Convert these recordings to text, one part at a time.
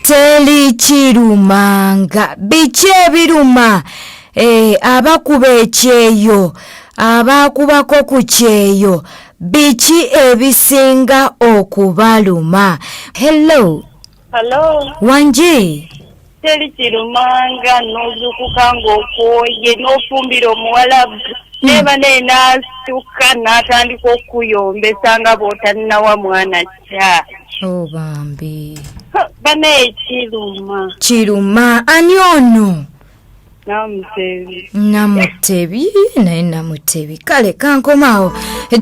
Teri kirumanga biki ebiruma abakuba ekyeyo abakubako ku kyeyo biki ebisinga okubaluma. Hello Wanji. Teri kirumanga nozukuka ng'okwoye n'ofumbira omuwala neba nenasuka n'atandika okuyombesa nga bw'otalinawa mwana kya. Bambi. Bana kiruma ani ono? Namutebi. Namutebi kale kankomawo.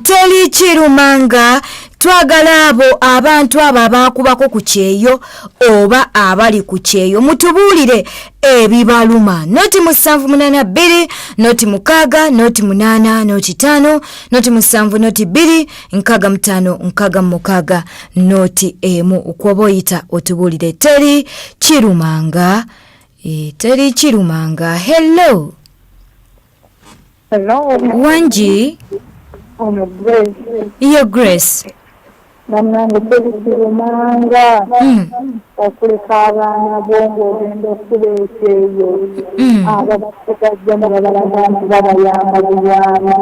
Teri kirumanga twagala abo abantu abo abakubako ku kyeyo oba abali ku kyeyo mutubuulire ebibaluma. Noti 782 noti 6 noti 8 noti 5 noti 7 noti 2 65 66 noti 1 ukwoboyita otubuulire. Teri kirumanga. Teri kirumanga. Hello Wanji. Grace. Iyo Grace. Namnange teri kirumanga. Okuleka abaana bongo ogenda okuba ekyeyo. Ababakugajja mu babalagana babayamba buyamba.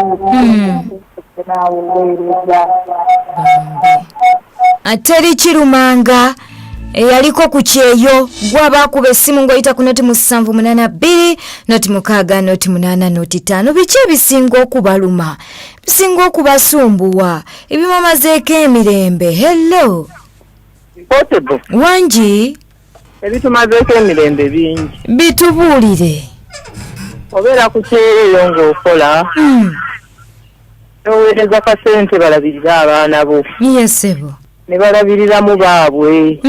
Teri kirumanga. Yaliko ku kyeyo gwabakuba essimu ng'oyita ku noti 782 noti 6 noti 8 noti 5 biki ebisinga okubaluma bisinga okubasumbuwa ebimamazeeko emirembe. Hello Wanji. Ebitumazeeko emirembe bingi bitubuulire. obeera ku kyeyo ng'okola noweereza kasente balabirira abaana bo. Yesebo ne balabiriramu baabwe.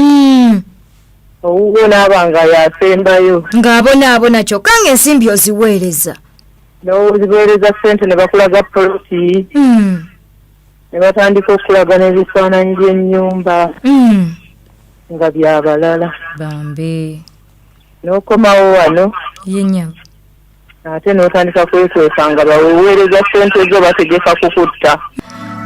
Owuwo n'abanga yasembayo ng'abonaabona kyokka ng'ensimbi oziweereza. n'oziweereza ssente ne bakulaga poloti ne batandika okulaga n'ebifaananyi by'ennyumba nga byabalala. Bambi n'okomawo wano yenyavu ate n'otandika kwekweka nga baweweereza ssente zo bategeka kukutta.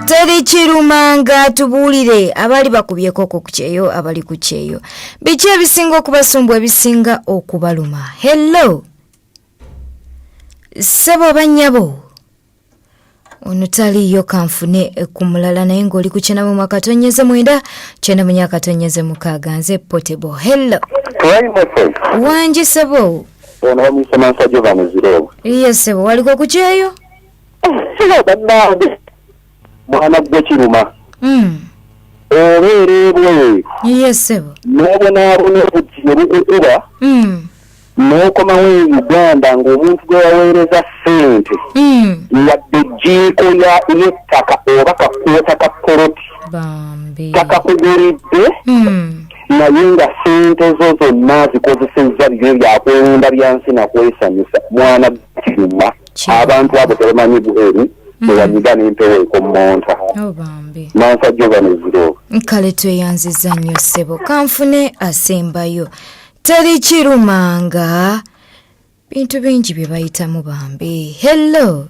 Teri kirumanga tubuulire abali bakubyeko ku kyeyo abali ku kyeyo biki ebisinga okubasumbwa ebisinga okubaluma. Hello Sebo banyabo. Ono taliyo kanfune ku mulala naye ng'oli ku 9 9 nze Potable. Hello Wanji Sebo. Ono omusoma nsajja baneziro. Yes Sebo waliko ku kyeyo? Mwana gwe kiruma. Obeerebwe. Yes Sebo. N'obonaabona okukiruba. N'okomawo Uganda ng'omuntu gwe yaweereza ssente. Yadde jjiiko y'ettaka oba kakoota ka poloti. Bambi. Takakuguridde. Naye nga ssente zo zonna zikozesezza bibyo byakwewunda byansi nakwesanyusa. Mwana gwe kiruma. Abantu abo tebamanyi bweru. Bwebanyiga n'empewo ekomonta. Bambi. Mansajja baneziro. Kale tweyanziza nnyo Sebo kanfune asembayo. Teri kirumanga bintu bingi byebayitamu bambi. Hello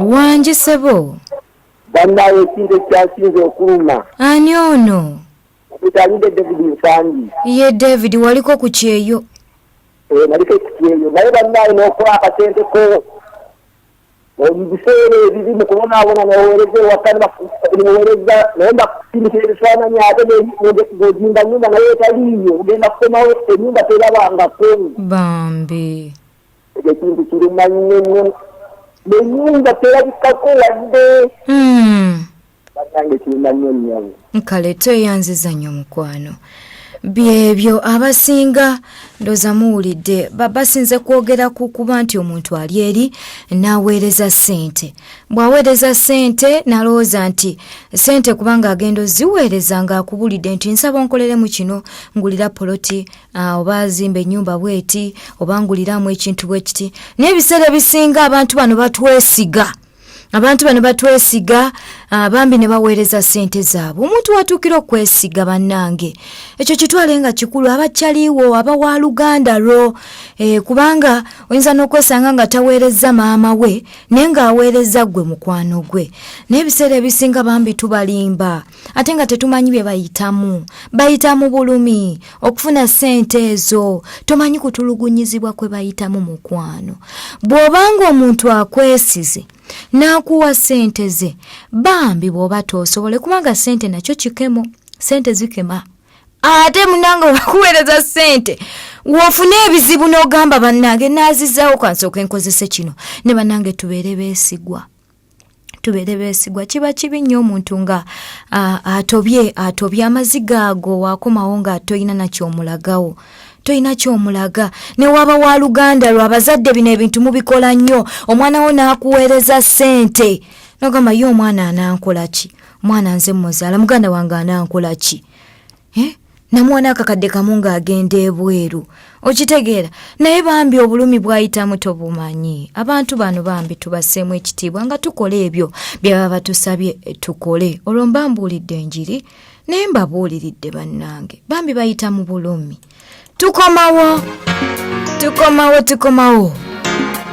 Wanji Sebo. Bannaye ekintu ekyasinze okuluma. Ani ono? Kutalinde David Nsangi. Ye David waliko ku kyeyo? Naliko ku kyeyo naye bannaye n'okola akasente ko omubiseera ebiri mu kubonaabona neweereza ewakani neweereza naye nga kusinikira ebifaananyi ate ng'ojimba nnyumba naye etaliiyo ogenda kukomawo ennyumba terabangako. Bambi ekyo ekintu kiruma nnyo n'ennyumba terabikako wadde. Bannange kiruma nnyo nnyo. Kale tweyanziza nnyo mukwano. Byebyo abasinga ndoza muwulidde basinze kwogera ku kuba nti omuntu ali eri n'aweereza ssente. Bw'aweereza ssente n'alowooza nti ssente kubanga agenda oziweereza ng'akubulidde nti nsaba onkoleremu kino ngulira poloti oba azimba ennyumba bweti oba nguliramu ekintu bwe kiti. Naye ebiseera ebisinga abantu bano batwesiga abantu bano batwesiga bambi ne baweereza ssente zaabwe. Omuntu watuukira okwesiga bannange ekyo kitwale nga kikulu abakyaliwo abawa Luganda lwo kubanga oyinza n'okwesanga nga taweereza maama we naye ng'aweereza gwe mukwano gwe. N'ebiseera ebisinga bambi tubalimba ate nga tetumanyi bye bayitamu bulumi okufuna ssente ezo, tomanyi kutulugunyizibwa kwe bayitamu mukwano. Bw'obanga omuntu akwesize n'akuwa ssente ze bambi bw'oba tosobole kubanga ssente nakyo kikemo, ssente zikema. Ate munange wakuweereza ssente wofuna ebizibu n'ogamba bannange naazizaawo kansooka enkozese kino. Ne bannange tubeere beesigwa. Kiba kibi nnyo omuntu nga atobye amaziga ago wakomawo nga toyina nakyomulagawo. Toyina kyomulaga. Ne waba wa Luganda lwo abazadde bino ebintu mubikola nnyo. Omwana wo n'akuweereza ssente n'ogamba ye omwana anankola ki? Omwana nze muzaala muganda wange anankola ki? Namwana akakadde kamu ng'agenda ebweru. Okitegeera? Naye bambi obulumi bwayitamu tobumanyi. Abantu bano bambi tubaseemu ekitiibwa nga tukola ebyo bye baba batusabye tukole. Olwo mba mbuulidde enjiri naye mbabuuliridde bannange. Bambi bayita mu bulumi. Tukomawo.